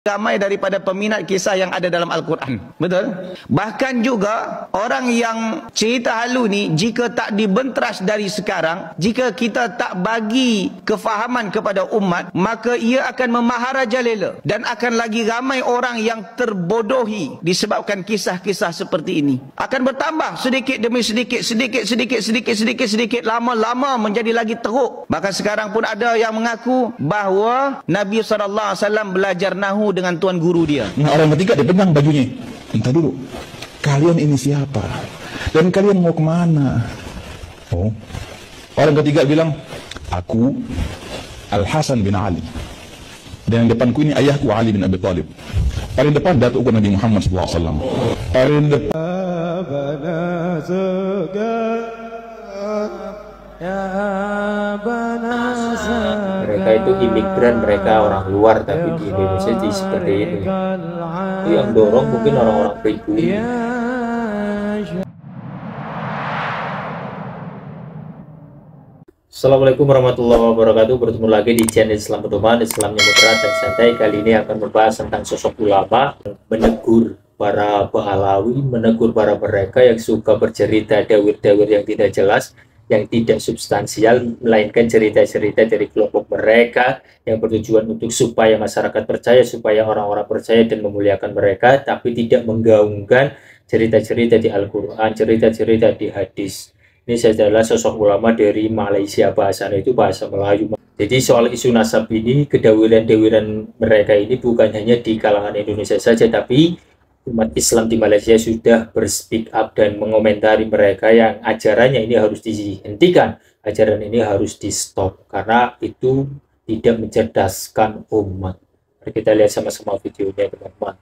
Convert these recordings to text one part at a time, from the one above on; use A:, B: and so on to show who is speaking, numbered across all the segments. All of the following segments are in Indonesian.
A: ramai daripada peminat kisah yang ada dalam Al-Quran. Betul? Bahkan juga orang yang cerita halu ni, jika tak dibentras dari sekarang, jika kita tak bagi kefahaman kepada umat, maka ia akan memaharajalela dan akan lagi ramai orang yang terbodohi disebabkan kisah-kisah seperti ini. Akan bertambah sedikit demi sedikit, sedikit, lama-lama menjadi lagi teruk. Bahkan sekarang pun ada yang mengaku bahawa Nabi SAW belajar Nahu dengan tuan guru dia.
B: Nah, orang ketiga dia pegang bajunya. Entah dulu, kalian ini siapa? Dan kalian mau kemana? Oh, orang ketiga bilang, aku Al-Hasan bin Ali. Dan yang depanku ini ayahku Ali bin Abi Thalib. Paling depan datuk Nabi Muhammad SAW. Paling depan
C: mereka itu imigran, mereka orang luar, tapi di Indonesia jadi seperti ini. Itu yang dorong mungkin orang-orang pribumi. Assalamualaikum warahmatullahi wabarakatuh. Bertemu lagi di channel Islam Pedoman, Islamnya Moderat dan Santai. Kali ini akan membahas tentang sosok ulama menegur para pahlawi, menegur para mereka yang suka bercerita dawir-dawir yang tidak jelas, yang tidak substansial, melainkan cerita-cerita dari kelompok mereka yang bertujuan untuk supaya masyarakat percaya, supaya orang-orang percaya dan memuliakan mereka, tapi tidak menggaungkan cerita-cerita di Al-Quran, cerita-cerita di hadis. Ini adalah sosok ulama dari Malaysia, bahasanya itu bahasa Melayu. Jadi soal isu nasab ini, kedawiran-dawiran mereka ini bukan hanya di kalangan Indonesia saja, tapi umat Islam di Malaysia sudah berspeak up dan mengomentari mereka yang ajarannya ini harus dihentikan, ajaran ini harus di stop karena itu tidak mencerdaskan umat. Mari kita lihat sama-sama videonya, teman-teman.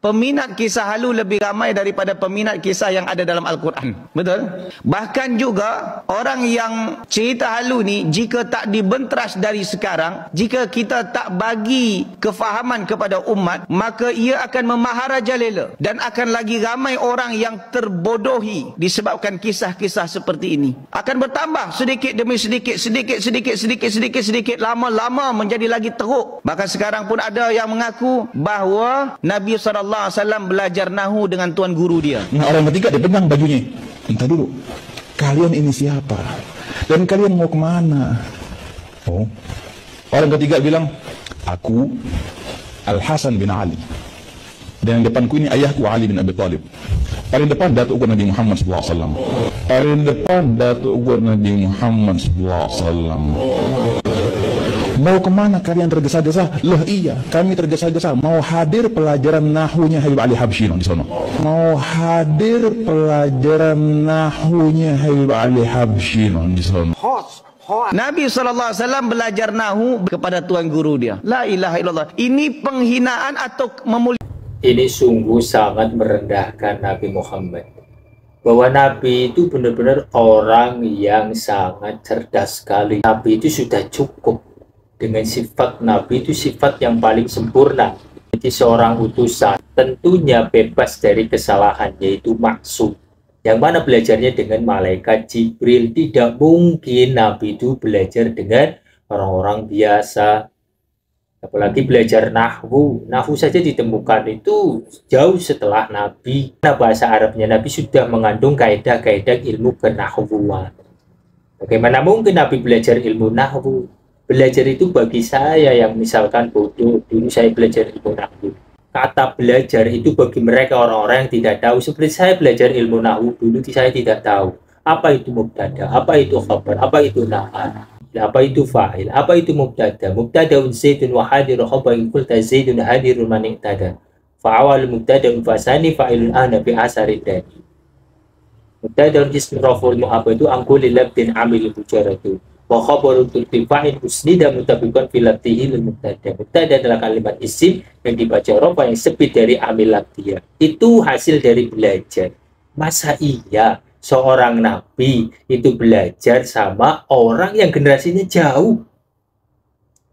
A: Peminat kisah halu lebih ramai daripada peminat kisah yang ada dalam Al-Quran. Betul? Bahkan juga orang yang cerita halu ni, jika tak dibentras dari sekarang, jika kita tak bagi kefahaman kepada umat, maka ia akan memaharajalela dan akan lagi ramai orang yang terbodohi disebabkan kisah-kisah seperti ini. Akan bertambah sedikit demi sedikit, sedikit, lama-lama menjadi lagi teruk. Bahkan sekarang pun ada yang mengaku bahawa Nabi SAW belajar Nahu dengan tuan guru dia.
B: Nah, orang ketiga dia pegang bajunya. Entah dulu, kalian ini siapa? Dan kalian mau kemana? Oh, orang ketiga bilang, aku Al-Hasan bin Ali. Dan yang depanku ini ayahku Ali bin Abi Thalib. Paling depan datuk Nabi Muhammad SAW. Paling depan datuk Nabi Muhammad SAW. Mau kemana kalian tergesa-gesa? Loh iya, kami tergesa-gesa mau hadir pelajaran nahunya Habib Ali Habsyi di sana. Mau hadir pelajaran nahunya Habib Ali Habsyi di sana.
A: Nabi SAW belajar Nahu kepada tuan guru dia. La ilaha illallah. Ini penghinaan atau memuliakan?
C: Ini sungguh sangat merendahkan Nabi Muhammad. Bahwa Nabi itu benar-benar orang yang sangat cerdas sekali. Nabi itu sudah cukup. Dengan sifat Nabi itu sifat yang paling sempurna. Jadi seorang utusan tentunya bebas dari kesalahan, yaitu maksum. Yang mana belajarnya dengan malaikat Jibril. Tidak mungkin Nabi itu belajar dengan orang-orang biasa. Apalagi belajar Nahwu. Nahwu saja ditemukan itu jauh setelah Nabi. Nah, bahasa Arabnya Nabi sudah mengandung kaidah-kaidah ilmu kenahwuan. Bagaimana mungkin Nabi belajar ilmu Nahwu? Belajar itu bagi saya yang misalkan bodoh, dulu saya belajar ilmu nahwu. Kata belajar itu bagi mereka orang-orang yang tidak tahu. Seperti saya belajar ilmu nahwu, dulu saya tidak tahu. Apa itu mubtada, apa itu khabar, apa itu na'an, apa itu fa'il, apa itu mubtada. Mubtadaun zaidun wa hadirun khabarun qulta zaidun hadirun man iqtada. Fa'awal mubtadaun fasani fa'ilun ana bi asarid dani. Mubtadaun ismi raf'ul mu'abadu angkulil labdin amil bujaratu. Wa khabarun turtifa'in usnida mutabiqan filatihi lil mubtada. Mubtada adalah kalimat isim yang dibaca rofa yang sebut dari amil labdiyah. Itu hasil dari belajar. Masa iya seorang nabi itu belajar sama orang yang generasinya jauh?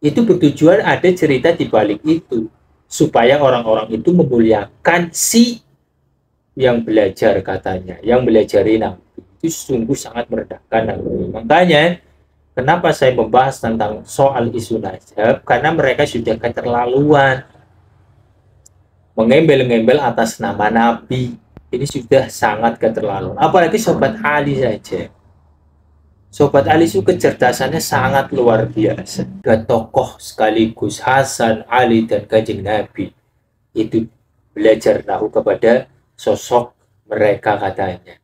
C: Itu bertujuan ada cerita di balik itu supaya orang-orang itu memuliakan si yang belajar, katanya yang belajari nabi. Itu sungguh sangat merendahkan nabi. Makanya kenapa saya membahas tentang soal isu nasab? Karena mereka sudah keterlaluan. mengembel-ngembel atas nama Nabi. Ini sudah sangat keterlaluan. Apalagi Sobat Ali saja. Sobat Ali itu kecerdasannya sangat luar biasa. Dua tokoh sekaligus, Hasan, Ali, dan Kanjeng Nabi. Itu belajar nahu kepada sosok mereka katanya.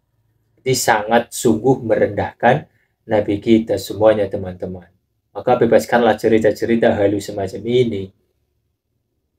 C: Ini sangat sungguh merendahkan Nabi kita semuanya teman-teman. Maka bebaskanlah cerita-cerita halus semacam ini.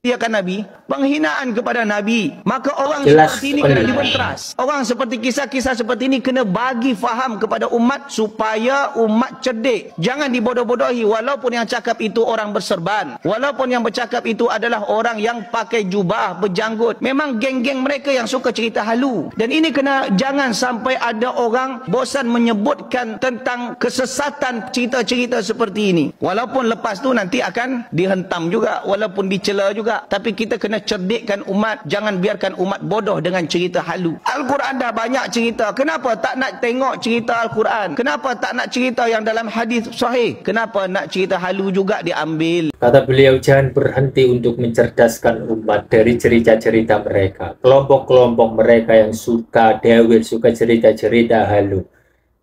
A: Dia kan Nabi, penghinaan kepada Nabi, maka orang
C: Jelas
A: seperti ini kena dibenteras. Orang seperti kisah-kisah seperti ini kena bagi faham kepada umat supaya umat cerdik. Jangan dibodoh-bodohi walaupun yang cakap itu orang berserban, walaupun yang bercakap itu adalah orang yang pakai jubah, berjanggut. Memang geng-geng mereka yang suka cerita halu. Dan ini kena jangan sampai ada orang bosan menyebutkan tentang kesesatan cerita-cerita seperti ini. Walaupun lepas tu nanti akan dihentam juga, walaupun dicela juga. Tapi kita kena cerdikkan umat. Jangan biarkan umat bodoh dengan cerita halu. Al-Quran dah banyak cerita. Kenapa tak nak tengok cerita Al-Quran? Kenapa tak nak cerita yang dalam hadis sahih? Kenapa nak cerita halu juga diambil?
C: Kata beliau, jangan berhenti untuk mencerdaskan umat dari cerita-cerita mereka. Kelompok-kelompok mereka yang suka dawil, suka cerita-cerita halu.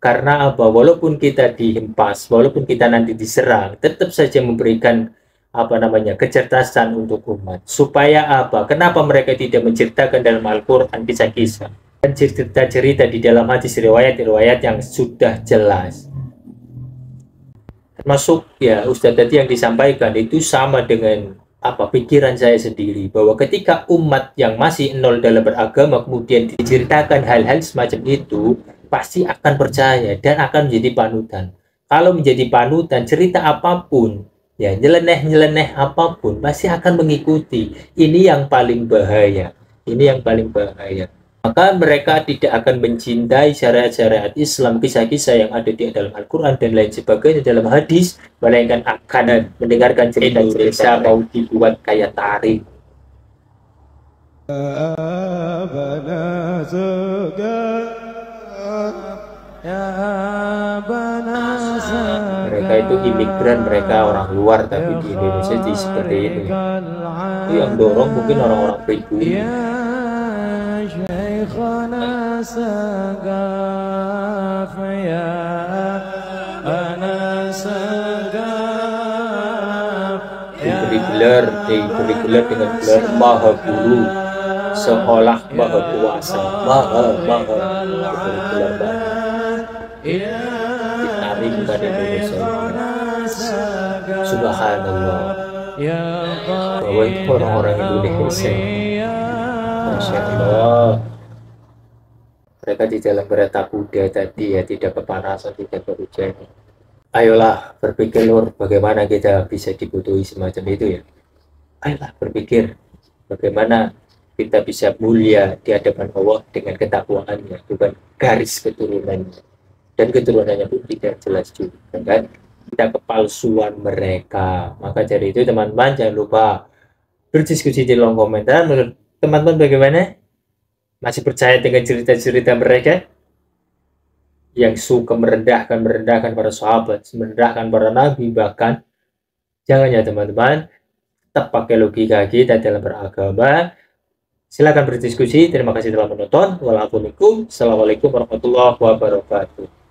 C: Karena apa? Walaupun kita dihempas, walaupun kita nanti diserang, tetap saja memberikan kecerdasan untuk umat. Supaya apa? Kenapa mereka tidak menceritakan dalam Al-Quran kisah-kisah dan cerita-cerita di dalam hadis riwayat-riwayat yang sudah jelas. Termasuk ya Ustadz tadi yang disampaikan itu sama dengan pikiran saya sendiri, bahwa ketika umat yang masih nol dalam beragama kemudian diceritakan hal-hal semacam itu, pasti akan percaya dan akan menjadi panutan. Kalau menjadi panutan, cerita apapun, ya nyeleneh-nyeleneh apapun pasti akan mengikuti. Ini yang paling bahaya. Ini yang paling bahaya. Maka mereka tidak akan mencintai syariat-syariat Islam, kisah-kisah yang ada di dalam Al-Quran dan lain sebagainya dalam hadis, melainkan akan mendengarkan cerita-cerita mau dibuat kayak tarik. Mereka itu imigran, mereka orang luar, tapi di Indonesia jadi seperti ini. Itu yang dorong mungkin orang-orang pribumi. Diberi gelar dengan gelar Maha Guru, seolah Maha Kuasa, Maha diberi gelar ditarik pada Indonesia. Subhanallah, bahwa itu orang-orang Indonesia. Masya Allah, mereka di dalam kereta kuda tadi ya tidak kepanasan, tidak berhujan. Ayolah berpikir Lur, bagaimana kita bisa dibutuhi semacam itu ya. Ayolah berpikir bagaimana kita bisa mulia di hadapan Allah dengan ketakwaannya, bukan garis keturunannya. Dan keturunannya pun tidak jelas juga kan. Kita kepalsuan mereka. Maka dari itu teman-teman jangan lupa berdiskusi di kolom komentar. Menurut teman-teman bagaimana? Masih percaya dengan cerita-cerita mereka yang suka merendahkan para sahabat, merendahkan para nabi bahkan? Jangan ya teman-teman, tetap pakai logika kita dalam beragama. Silakan berdiskusi. Terima kasih telah menonton. Wassalamualaikum warahmatullahi wabarakatuh.